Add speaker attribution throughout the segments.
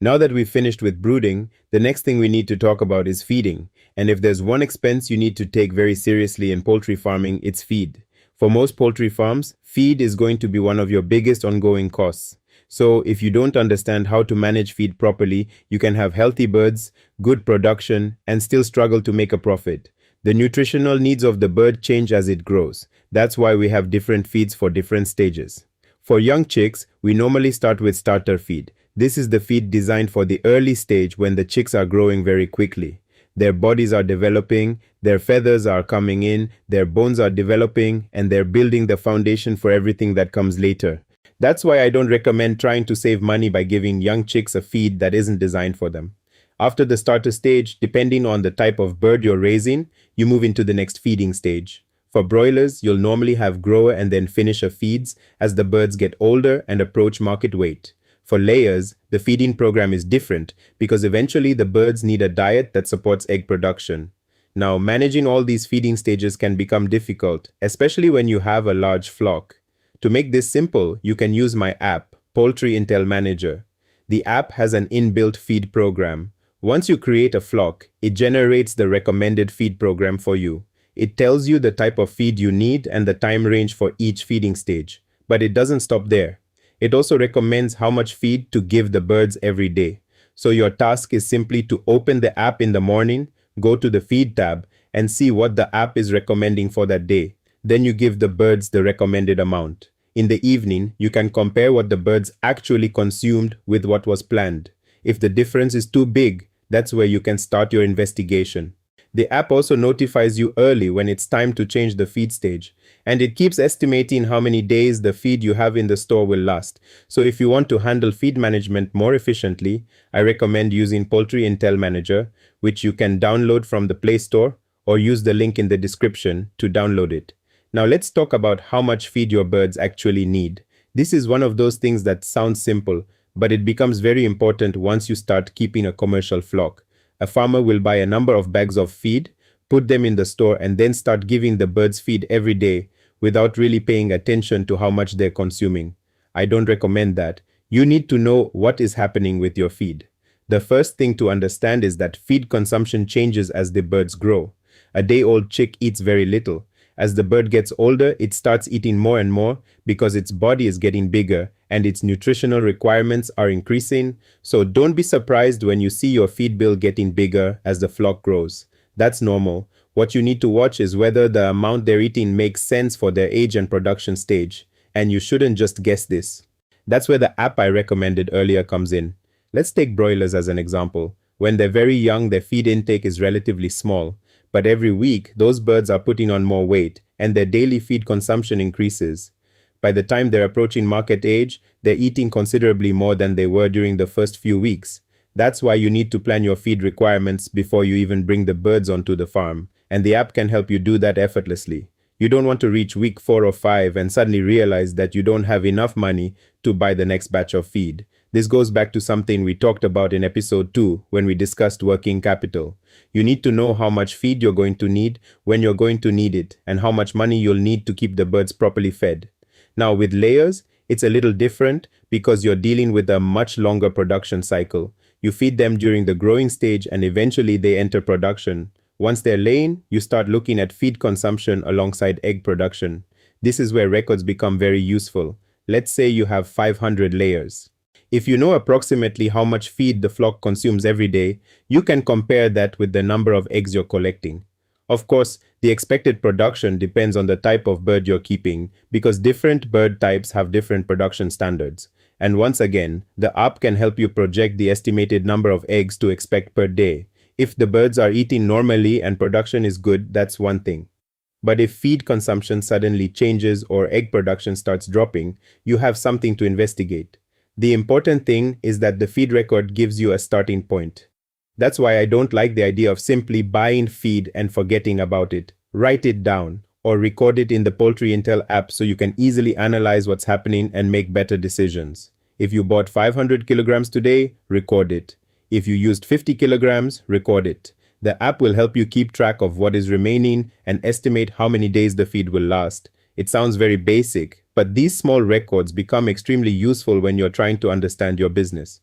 Speaker 1: Now that we've finished with brooding, the next thing we need to talk about is feeding. And if there's one expense you need to take very seriously in poultry farming, it's feed. For most poultry farms, feed is going to be one of your biggest ongoing costs. So if you don't understand how to manage feed properly, you can have healthy birds, good production, and still struggle to make a profit. The nutritional needs of the bird change as it grows. That's why we have different feeds for different stages. For young chicks, we normally start with starter feed. This is the feed designed for the early stage when the chicks are growing very quickly. Their bodies are developing, their feathers are coming in, their bones are developing, and they're building the foundation for everything that comes later. That's why I don't recommend trying to save money by giving young chicks a feed that isn't designed for them. After the starter stage, depending on the type of bird you're raising, you move into the next feeding stage. For broilers, you'll normally have grower and then finisher feeds as the birds get older and approach market weight. For layers, the feeding program is different because eventually the birds need a diet that supports egg production. Now, managing all these feeding stages can become difficult, especially when you have a large flock. To make this simple, you can use my app, Poultry Intel Manager. The app has an inbuilt feed program. Once you create a flock, it generates the recommended feed program for you. It tells you the type of feed you need and the time range for each feeding stage. But it doesn't stop there. It also recommends how much feed to give the birds every day. So your task is simply to open the app in the morning, go to the feed tab, and see what the app is recommending for that day. Then you give the birds the recommended amount. In the evening, you can compare what the birds actually consumed with what was planned. If the difference is too big, that's where you can start your investigation. The app also notifies you early when it's time to change the feed stage, and it keeps estimating how many days the feed you have in the store will last. So if you want to handle feed management more efficiently, I recommend using Poultry Intel Manager, which you can download from the Play Store or use the link in the description to download it. Now let's talk about how much feed your birds actually need. This is one of those things that sounds simple, but it becomes very important once you start keeping a commercial flock. A farmer will buy a number of bags of feed, put them in the store, and then start giving the birds feed every day without really paying attention to how much they're consuming. I don't recommend that. You need to know what is happening with your feed. The first thing to understand is that feed consumption changes as the birds grow. A day-old chick eats very little. As the bird gets older, it starts eating more and more because its body is getting bigger and its nutritional requirements are increasing. So don't be surprised when you see your feed bill getting bigger as the flock grows. That's normal. What you need to watch is whether the amount they're eating makes sense for their age and production stage. And you shouldn't just guess this. That's where the app I recommended earlier comes in. Let's take broilers as an example. When they're very young, their feed intake is relatively small. But every week, those birds are putting on more weight and their daily feed consumption increases. By the time they're approaching market age, they're eating considerably more than they were during the first few weeks. That's why you need to plan your feed requirements before you even bring the birds onto the farm, and the app can help you do that effortlessly. You don't want to reach week 4 or 5 and suddenly realize that you don't have enough money to buy the next batch of feed. This goes back to something we talked about in episode 2 when we discussed working capital. You need to know how much feed you're going to need, when you're going to need it, and how much money you'll need to keep the birds properly fed. Now with layers, it's a little different because you're dealing with a much longer production cycle. You feed them during the growing stage and eventually they enter production. Once they're laying, you start looking at feed consumption alongside egg production. This is where records become very useful. Let's say you have 500 layers. If you know approximately how much feed the flock consumes every day, you can compare that with the number of eggs you're collecting. Of course, the expected production depends on the type of bird you're keeping because different bird types have different production standards. And once again, the app can help you project the estimated number of eggs to expect per day. If the birds are eating normally and production is good, that's one thing. But if feed consumption suddenly changes or egg production starts dropping, you have something to investigate. The important thing is that the feed record gives you a starting point. That's why I don't like the idea of simply buying feed and forgetting about it. Write it down or record it in the Poultry Intel app so you can easily analyze what's happening and make better decisions. If you bought 500 kilograms today, record it. If you used 50 kilograms, record it. The app will help you keep track of what is remaining and estimate how many days the feed will last. It sounds very basic, but these small records become extremely useful when you're trying to understand your business.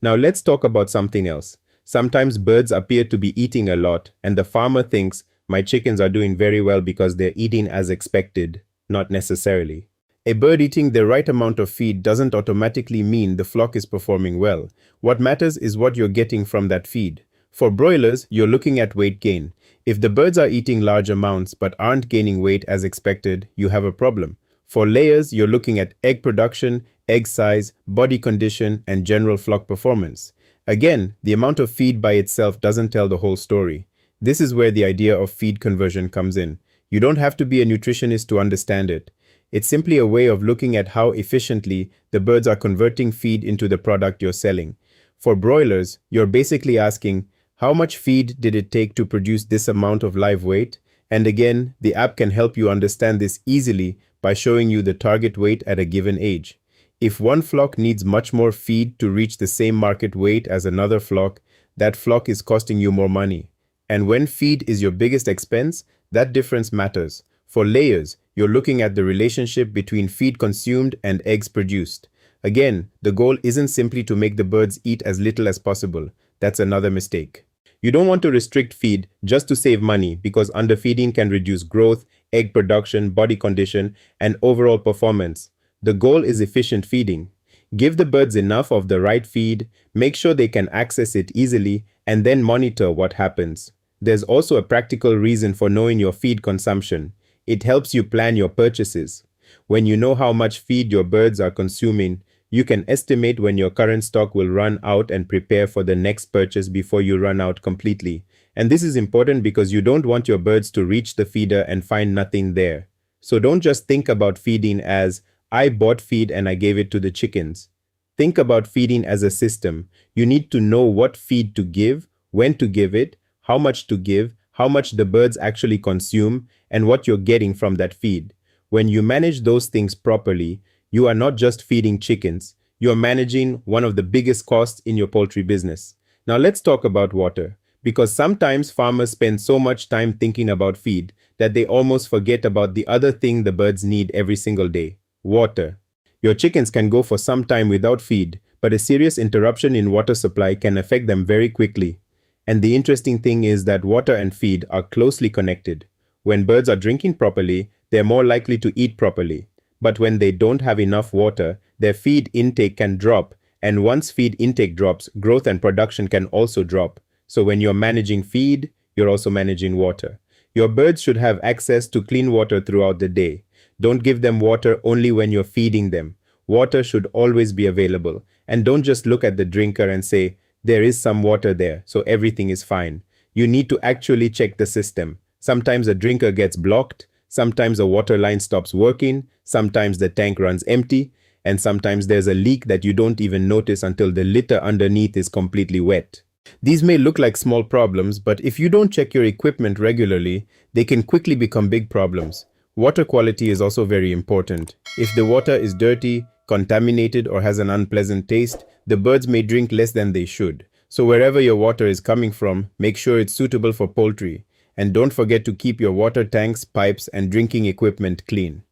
Speaker 1: Now let's talk about something else. Sometimes birds appear to be eating a lot, and the farmer thinks my chickens are doing very well because they're eating as expected, not necessarily. A bird eating the right amount of feed doesn't automatically mean the flock is performing well. What matters is what you're getting from that feed. For broilers, you're looking at weight gain. If the birds are eating large amounts but aren't gaining weight as expected, you have a problem. For layers, you're looking at egg production, egg size, body condition, and general flock performance. Again, the amount of feed by itself doesn't tell the whole story. This is where the idea of feed conversion comes in. You don't have to be a nutritionist to understand it. It's simply a way of looking at how efficiently the birds are converting feed into the product you're selling. For broilers, you're basically asking, how much feed did it take to produce this amount of live weight? And again, the app can help you understand this easily by showing you the target weight at a given age. If one flock needs much more feed to reach the same market weight as another flock, that flock is costing you more money. And when feed is your biggest expense, that difference matters. For layers, you're looking at the relationship between feed consumed and eggs produced. Again, the goal isn't simply to make the birds eat as little as possible. That's another mistake. You don't want to restrict feed just to save money because underfeeding can reduce growth, egg production, body condition, and overall performance. The goal is efficient feeding. Give the birds enough of the right feed, make sure they can access it easily, and then monitor what happens. There's also a practical reason for knowing your feed consumption. It helps you plan your purchases. When you know how much feed your birds are consuming, you can estimate when your current stock will run out and prepare for the next purchase before you run out completely. And this is important because you don't want your birds to reach the feeder and find nothing there. So don't just think about feeding as, I bought feed and I gave it to the chickens. Think about feeding as a system. You need to know what feed to give, when to give it, how much to give, how much the birds actually consume, and what you're getting from that feed. When you manage those things properly, you are not just feeding chickens, you're managing one of the biggest costs in your poultry business. Now let's talk about water, because sometimes farmers spend so much time thinking about feed that they almost forget about the other thing the birds need every single day: water. Your chickens can go for some time without feed, but a serious interruption in water supply can affect them very quickly. And the interesting thing is that water and feed are closely connected. When birds are drinking properly, they're more likely to eat properly. But when they don't have enough water, their feed intake can drop, and once feed intake drops, growth and production can also drop. So when you're managing feed, you're also managing water. Your birds should have access to clean water throughout the day. Don't give them water only when you're feeding them. Water should always be available. And don't just look at the drinker and say, there is some water there, so everything is fine. You need to actually check the system. Sometimes a drinker gets blocked, sometimes a water line stops working, sometimes the tank runs empty, and sometimes there's a leak that you don't even notice until the litter underneath is completely wet. These may look like small problems, but if you don't check your equipment regularly, they can quickly become big problems. Water quality is also very important. If the water is dirty, contaminated, or has an unpleasant taste, the birds may drink less than they should. So wherever your water is coming from, make sure it's suitable for poultry. And don't forget to keep your water tanks, pipes, and drinking equipment clean.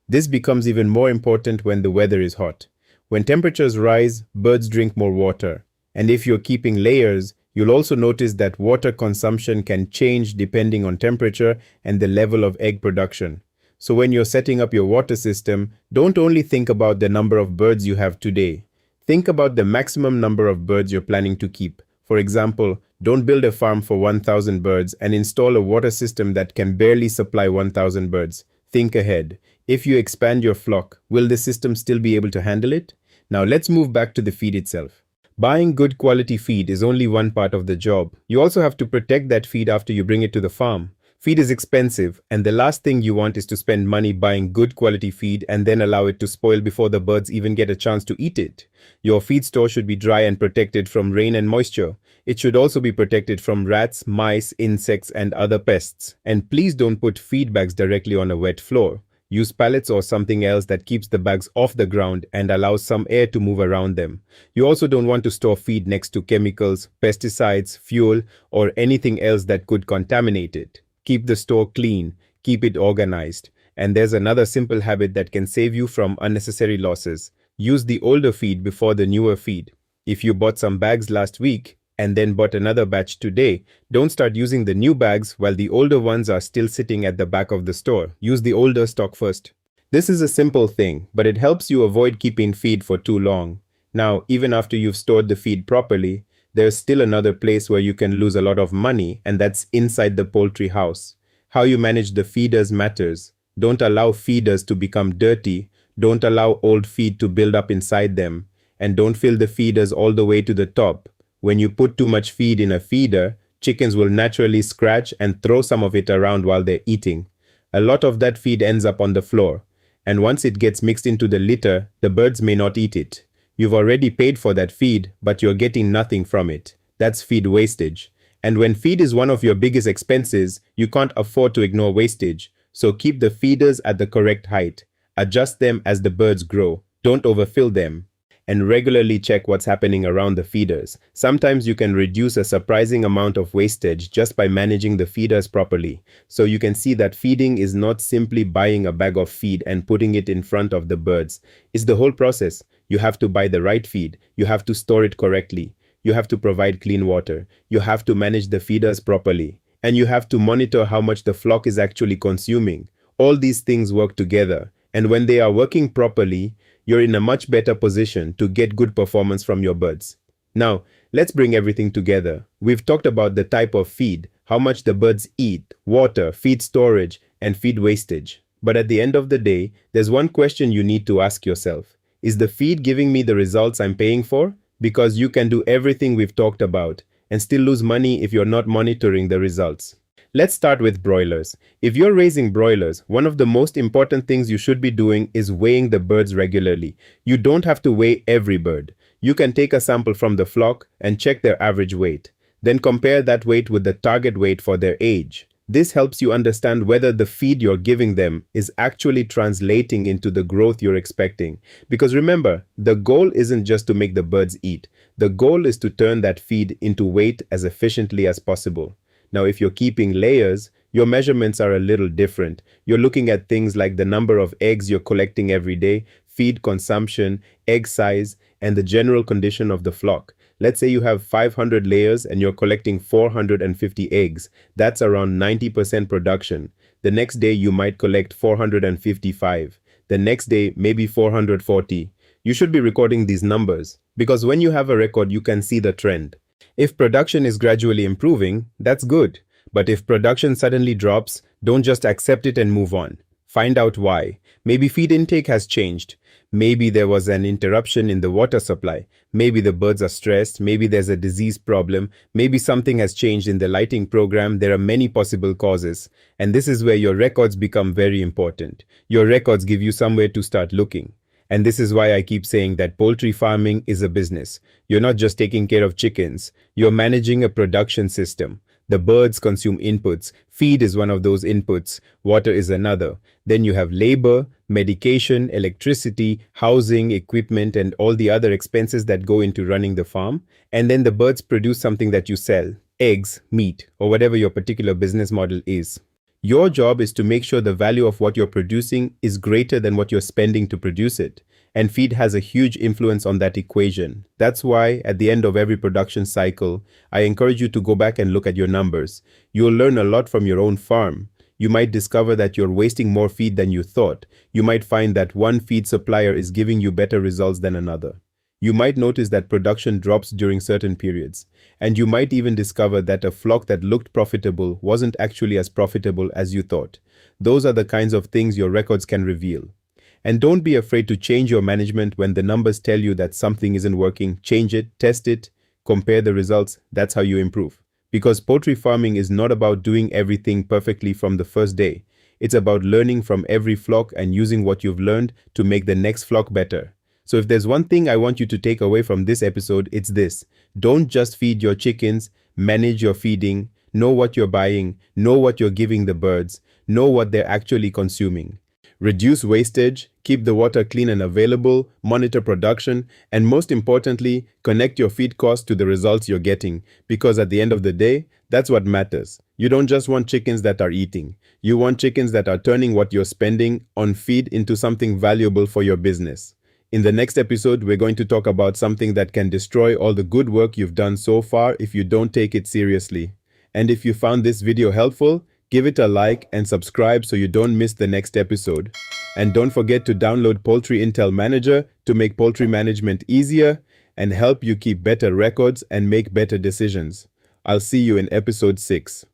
Speaker 1: This becomes even more important when the weather is hot. When temperatures rise, birds drink more water. And if you're keeping layers, you'll also notice that water consumption can change depending on temperature and the level of egg production. So when you're setting up your water system, don't only think about the number of birds you have today. Think about the maximum number of birds you're planning to keep. For example, don't build a farm for 1,000 birds and install a water system that can barely supply 1,000 birds. Think ahead. If you expand your flock, will the system still be able to handle it? Now let's move back to the feed itself. Buying good quality feed is only one part of the job. You also have to protect that feed after you bring it to the farm. Feed is expensive, and the last thing you want is to spend money buying good quality feed and then allow it to spoil before the birds even get a chance to eat it. Your feed store should be dry and protected from rain and moisture. It should also be protected from rats, mice, insects, and other pests. And please don't put feed bags directly on a wet floor. Use pallets or something else that keeps the bags off the ground and allows some air to move around them. You also don't want to store feed next to chemicals, pesticides, fuel, or anything else that could contaminate it. Keep the store clean, keep it organized. And there's another simple habit that can save you from unnecessary losses. Use the older feed before the newer feed. If you bought some bags last week and then bought another batch today, don't start using the new bags while the older ones are still sitting at the back of the store. Use the older stock first. This is a simple thing, but it helps you avoid keeping feed for too long. Now, even after you've stored the feed properly, there's still another place where you can lose a lot of money, and that's inside the poultry house. How you manage the feeders matters. Don't allow feeders to become dirty. Don't allow old feed to build up inside them. And don't fill the feeders all the way to the top. When you put too much feed in a feeder, chickens will naturally scratch and throw some of it around while they're eating. A lot of that feed ends up on the floor. And once it gets mixed into the litter, the birds may not eat it. You've already paid for that feed, but you're getting nothing from it. That's feed wastage. And when feed is one of your biggest expenses, you can't afford to ignore wastage. So keep the feeders at the correct height. Adjust them as the birds grow. Don't overfill them. And regularly check what's happening around the feeders. Sometimes you can reduce a surprising amount of wastage just by managing the feeders properly. So you can see that feeding is not simply buying a bag of feed and putting it in front of the birds. It's the whole process. You have to buy the right feed. You have to store it correctly. You have to provide clean water. You have to manage the feeders properly. And you have to monitor how much the flock is actually consuming. All these things work together. And when they are working properly, you're in a much better position to get good performance from your birds. Now, let's bring everything together. We've talked about the type of feed, how much the birds eat, water, feed storage, and feed wastage. But at the end of the day, there's one question you need to ask yourself. Is the feed giving me the results I'm paying for? Because you can do everything we've talked about and still lose money if you're not monitoring the results. Let's start with broilers. If you're raising broilers, one of the most important things you should be doing is weighing the birds regularly. You don't have to weigh every bird. You can take a sample from the flock and check their average weight. Then compare that weight with the target weight for their age. This helps you understand whether the feed you're giving them is actually translating into the growth you're expecting. Because remember, the goal isn't just to make the birds eat. The goal is to turn that feed into weight as efficiently as possible. Now, if you're keeping layers, your measurements are a little different. You're looking at things like the number of eggs you're collecting every day, feed consumption, egg size, and the general condition of the flock. Let's say you have 500 layers and you're collecting 450 eggs. That's around 90% production. The next day you might collect 455. The next day, maybe 440. You should be recording these numbers because when you have a record, you can see the trend. If production is gradually improving, that's good. But if production suddenly drops, don't just accept it and move on. Find out why. Maybe feed intake has changed. Maybe there was an interruption in the water supply. Maybe the birds are stressed. Maybe there's a disease problem. Maybe something has changed in the lighting program. There are many possible causes. And this is where your records become very important. Your records give you somewhere to start looking. And this is why I keep saying that poultry farming is a business. You're not just taking care of chickens. You're managing a production system. The birds consume inputs. Feed is one of those inputs. Water is another. Then you have labor, medication, electricity, housing, equipment, and all the other expenses that go into running the farm. And then the birds produce something that you sell, eggs, meat, or whatever your particular business model is. Your job is to make sure the value of what you're producing is greater than what you're spending to produce it. And feed has a huge influence on that equation. That's why at the end of every production cycle, I encourage you to go back and look at your numbers. You'll learn a lot from your own farm. You might discover that you're wasting more feed than you thought. You might find that one feed supplier is giving you better results than another. You might notice that production drops during certain periods. And you might even discover that a flock that looked profitable wasn't actually as profitable as you thought. Those are the kinds of things your records can reveal. And don't be afraid to change your management when the numbers tell you that something isn't working. Change it, test it, compare the results. That's how you improve. Because poultry farming is not about doing everything perfectly from the first day. It's about learning from every flock and using what you've learned to make the next flock better. So if there's one thing I want you to take away from this episode, it's this. Don't just feed your chickens, manage your feeding, know what you're buying, know what you're giving the birds, know what they're actually consuming. Reduce wastage, keep the water clean and available, monitor production, and most importantly, connect your feed cost to the results you're getting. Because at the end of the day, that's what matters. You don't just want chickens that are eating. You want chickens that are turning what you're spending on feed into something valuable for your business. In the next episode, we're going to talk about something that can destroy all the good work you've done so far if you don't take it seriously. And if you found this video helpful, give it a like and subscribe so you don't miss the next episode. And don't forget to download Poultry Intel Manager to make poultry management easier and help you keep better records and make better decisions. I'll see you in episode 6.